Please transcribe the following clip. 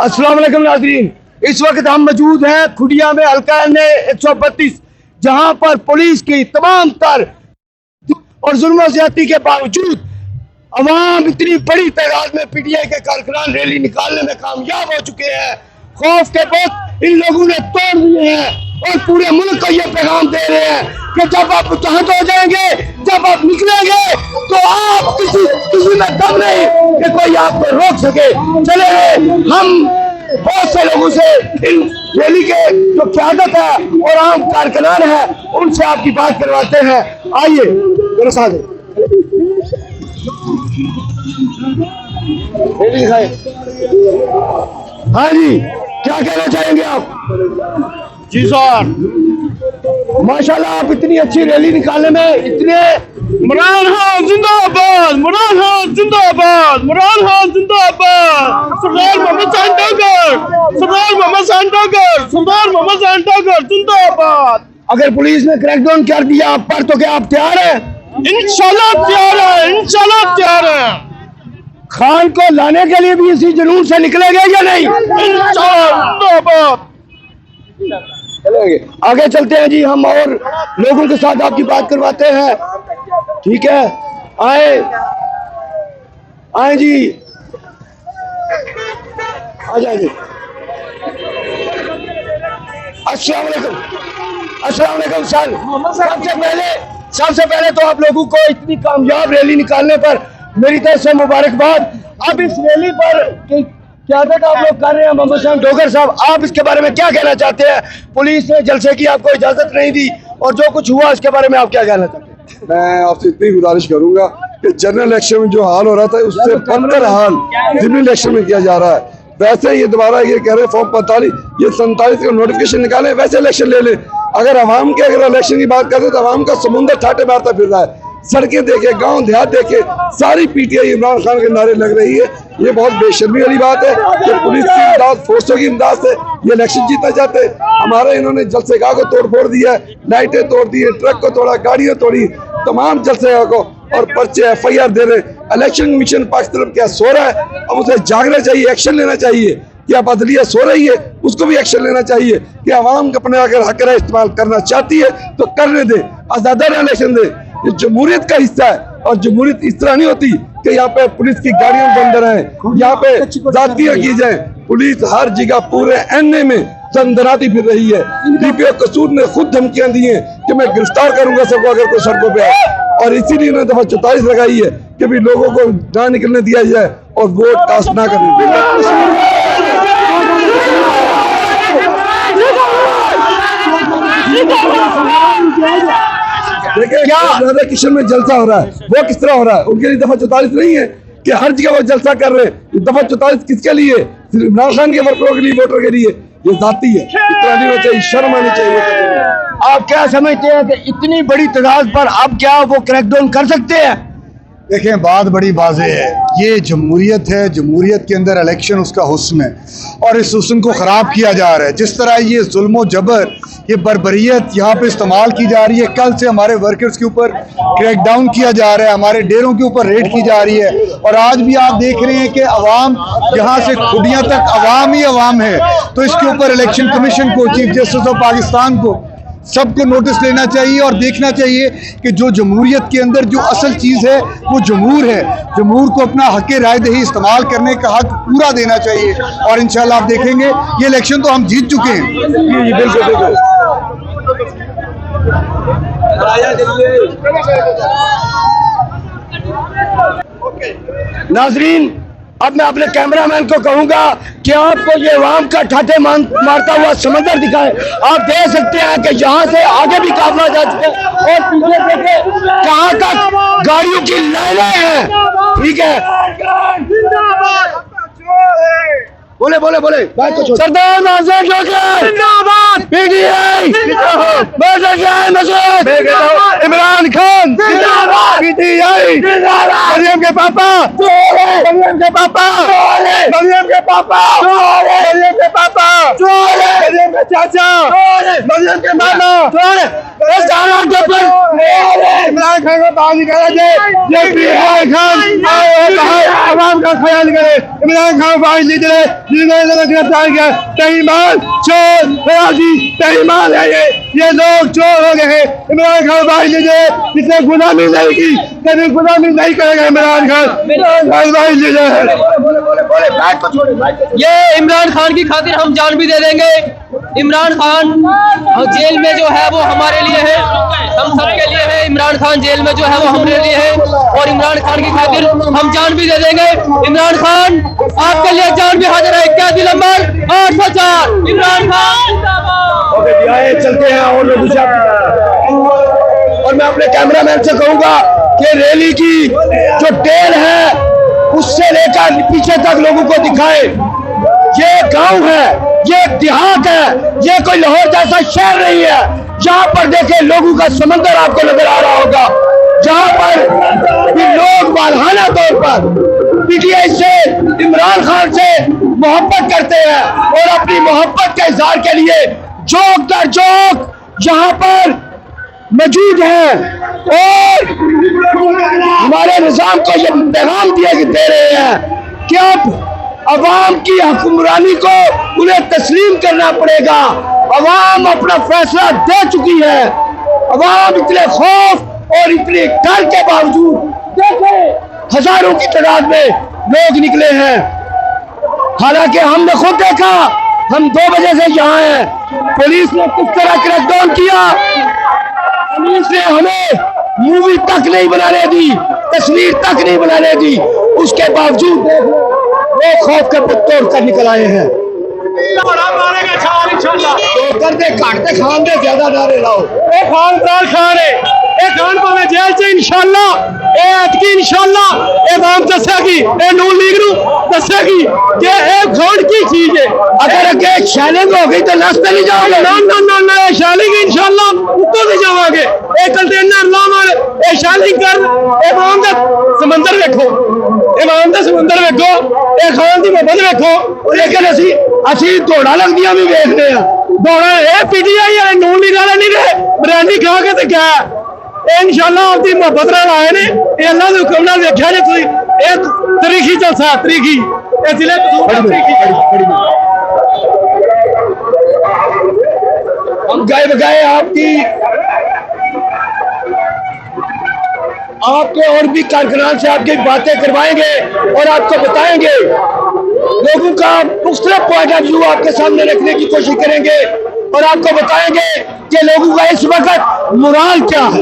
अस्सलाम वालेकुम नाज़रीन, इस वक्त हम मौजूद हैं खुडिया में हल्का ने 132, जहां पर पुलिस की तमाम तर और जुल्म ज्यादती के बावजूद अवाम इतनी बड़ी तादाद में पीटीआई के कारकुनान रैली निकालने में कामयाब हो चुके हैं। खौफ के वक्त इन लोगों ने तोड़ दिए हैं और पूरे मुल्क को ये पैगाम दे रहे हैं कि जब आप मुतहद हो जाएंगे, जब आप निकलेंगे तो आप किसी में दम नहीं कि कोई आपको रोक सके। चले हम बहुत से लोगों से इन रैली के जो क़यादत है और आम कारकुनान है उनसे आपकी बात करवाते हैं। आइए मेरे साथ हाँ जी, क्या कहना चाहेंगे आप? जी सर, माशाल्लाह आप इतनी अच्छी रैली निकालने में इतने इमरान खान जिंदाबाद, इमरान खान जिंदाबाद, इमरान खान जिंदाबाद, सरदार मोहम्मद सांडोगर, सरदार मोहम्मद सांडोगर, सरदार मोहम्मद सांडोगर जिंदाबाद। अगर पुलिस ने क्रैकडाउन कर दिया आप पर तो क्या आप तैयार हैं? इंशाल्लाह तैयार है, इंशाल्लाह तैयार है। खान को लाने के लिए भी इसी जुनून से निकलेंगे या नहीं? इंशाल्लाह। चलेंगे, आगे चलते हैं जी। हम और लोगों के साथ आपकी बात करवाते हैं। ठीक है, आए आए जी, आ जाए जी। अस्सलाम वालेकुम, अस्सलाम वालेकुम सर। सबसे पहले तो आप लोगों को इतनी कामयाब रैली निकालने पर मेरी तरफ से मुबारकबाद। अब इस रैली पर क़यादत आप लोग कर रहे हैं मोहम्मद सांडोगर साहब, आप इसके बारे में क्या कहना चाहते हैं? पुलिस ने जलसे की आपको इजाजत नहीं दी और जो कुछ हुआ इसके बारे में आप क्या कहना चाहते हैं? मैं आपसे इतनी गुजारिश करूंगा कि जनरल इलेक्शन में जो हाल हो रहा था उससे बदतर हाल जिमनी इलेक्शन में किया जा रहा है। वैसे ये दोबारा ये कह रहे हैं फॉर्म 45 ये 47 का नोटिफिकेशन निकाले, वैसे इलेक्शन ले ले। अगर अवाम के अगर इलेक्शन की बात करते तो अवाम का समुंदर ठाटे मारता फिर रहा है। सड़कें देखे, गांव देहात देखे, सारी पीटीआई इमरान खान के नारे लग रही है। ये बहुत बेशर्मी वाली बात है कि पुलिस की इमदाद, फोर्सों की इमदाद से ये इलेक्शन जीतना चाहते हैं। हमारे इन्होंने जलसेगाह को तोड़ फोड़ दिया, लाइटें तोड़ दी, ट्रक को तोड़ा, गाड़ियां तोड़ी, तमाम जलसेगाह को, और पर्चे FIR दे रहे। इलेक्शन कमीशन पाकिस्तान क्या सो रहा है? अब उसे जागना चाहिए, एक्शन लेना चाहिए। क्या बदलिया सो रही है? उसको भी एक्शन लेना चाहिए कि अवाम अपने अगर हक राय इस्तेमाल करना चाहती है तो करने दे, आजादाना इलेक्शन दे। ये जमहूरियत का हिस्सा है और जमहूरियत इस तरह नहीं होती कि यहाँ पे पुलिस की गाड़ियों के अंदर है, यहाँ पे जातियां की जाए। पुलिस हर जगह पूरे NA में चंदनाती फिर रही है। DPO कसूर ने खुद धमकियां दी हैं कि मैं गिरफ्तार करूंगा सबको अगर कोई सड़कों पे आए, और इसीलिए उन्होंने दफा 44 लगाई है कि भी लोगों को ना निकलने दिया जाए और वोट कास्ट ना करने दिया जाए। देखिए क्या राधा किशन में जलसा हो रहा है, वो किस तरह हो रहा है? उनके लिए दफा 44 नहीं है कि हर जगह वो जलसा कर रहे हैं। दफा 44 किसके लिए? सिर्फ इमरान खान के वर्करों के लिए, वोटर के लिए। ये जाती है, इतना नहीं होना चाहिए, शर्म आनी चाहिए। आप क्या समझते हैं कि इतनी बड़ी तादाद पर अब क्या वो क्रैकडाउन कर सकते हैं? देखें, बात बड़ी वाज़ेह है। ये जमहूरियत है, जमहूरियत के अंदर इलेक्शन उसका हुस्न है और इस हुस्न को ख़राब किया जा रहा है। जिस तरह ये जुल्म जबर, ये बर्बरियत यहाँ पे इस्तेमाल की जा रही है। कल से हमारे वर्कर्स के ऊपर क्रैकडाउन किया जा रहा है, हमारे डेरों के ऊपर रेड की जा रही है, और आज भी आप देख रहे हैं कि अवाम यहाँ से खुडियाँ तक अवाम ही अवाम है। तो इसके ऊपर इलेक्शन कमीशन को, चीफ जस्टिस ऑफ पाकिस्तान को, सबको नोटिस लेना चाहिए और देखना चाहिए कि जो जमहूरियत के अंदर जो असल चीज़ है वो जमहूर है। जमहूर को अपना हक राय दही इस्तेमाल करने का हक पूरा देना चाहिए और इंशाल्लाह आप देखेंगे ये इलेक्शन तो हम जीत चुके हैं। जी बिल्कुल बिल्कुल। नाजरीन, अब मैं अपने कैमरामैन को कहूंगा कि आपको ये अवाम का ठाठे मारता हुआ समंदर दिखाए। आप देख सकते हैं कि यहाँ से आगे भी काफिला जा चुके हैं और पीछे देखे कहाँ तक गाड़ियों की लाइनें हैं। ठीक है, बोले बोले बोले सरदार जिंदाबाद, PTI इमरान खान जिंदाबाद, PTI मरियम के पापा, मरियम के पापा, मरियम के पापा, मरियम के पापा, मरियम के चाचा, मजहब के मानो इस कानून के ऊपर इमरान खान को बाहर निकाला जाए। ये इमरान खान आवाम का ख्याल करे। इमरान खान बाहर लीजिए जिन्होंने गिरफ्तार किया बेईमान चोर फराजी बेईमान है। ये लोग चोर हो गए हैं। इमरान खान बाहर लीजिए जिसने गुलामी नहीं की कभी गुलामी नहीं करेगा। इमरान खान बाहर लीजिए। ये इमरान खान की खातिर हम जान भी दे देंगे। इमरान खान जेल में जो है वो हमारे लिए है, हम सबके लिए है। इमरान खान जेल में जो है वो हमारे लिए है और इमरान खान की खातिर हम जान भी दे देंगे। इमरान खान आपके लिए जान भी हाजिर है। कैदी नंबर 804 इमरान खान। चलते हैं और लोग और मैं अपने कैमरामैन से कहूंगा कि रैली की जो टेल है उससे लेकर पीछे तक लोगों को दिखाए। ये गांव है, ये देहात है, ये कोई लाहौर जैसा शहर नहीं है। जहां पर देखे लोगों का समंदर आपको नजर आ रहा होगा, जहां पर लोग वारहाना तौर पर पीटीआई से इमरान खान से मोहब्बत करते हैं और अपनी मोहब्बत के इजहार के लिए चौक दर चौक यहाँ पर मौजूद है और हमारे निजाम को ये पैगाम दे रहे हैं कि अब अवाम की हुक्मरानी को उन्हें तस्लीम करना पड़ेगा। अवाम अपना फैसला दे चुकी है। अवाम इतने खौफ और इतने डर के बावजूद देखे हजारों की तादाद में लोग निकले हैं। हालांकि हमने खुद देखा, हम 2 बजे से यहाँ हैं, पुलिस ने किस तरह क्रैकडाउन किया। पुलिस ने हमें मूवी तक नहीं बनाने दी, तस्वीर तक नहीं बनाने दी। उसके बावजूद वो खौफ के पुत तोड़ कर निकल आए हैं। तो कर दे काटते खान दे ज्यादा नारे लाओ। खान भावे जेल से इंशाल्लाह इमाम दसेगी नून लीग दसेगी कि खान की चीज है। अगर अगे शैलिंग हो गई तो नस नहीं जाओगे। ना शैलिंग इंशाल्लाह ऊपर से जावांगे। कंटेनर लावांगे शैलिंग कर इमाम दा समंदर देखो, इमाम दा समंदर देखो, खान की मोहब्बत देखो। लेकिन असी दौड़ा लगदियां भी देखते हैं। दौड़ा पीटीआई वाले नून लीग वाले नहीं रहे बिरयानी खा के तो क्या इंशाल्लाह आपकी मोहब्बत नाल आए ने। अल्लाह के हुक्म नाल देखिया जे तुसीं तरीखी जलसा तरीखी जिले हम गए बगाए आपके और भी कारकुनान से आपकी बातें करवाएंगे और आपको बताएंगे। लोगों का मुख्तलिफ पॉइंट ऑफ व्यू आपके सामने रखने की कोशिश करेंगे और आपको बताएंगे कि लोगों का इस वक्त मोराल क्या है।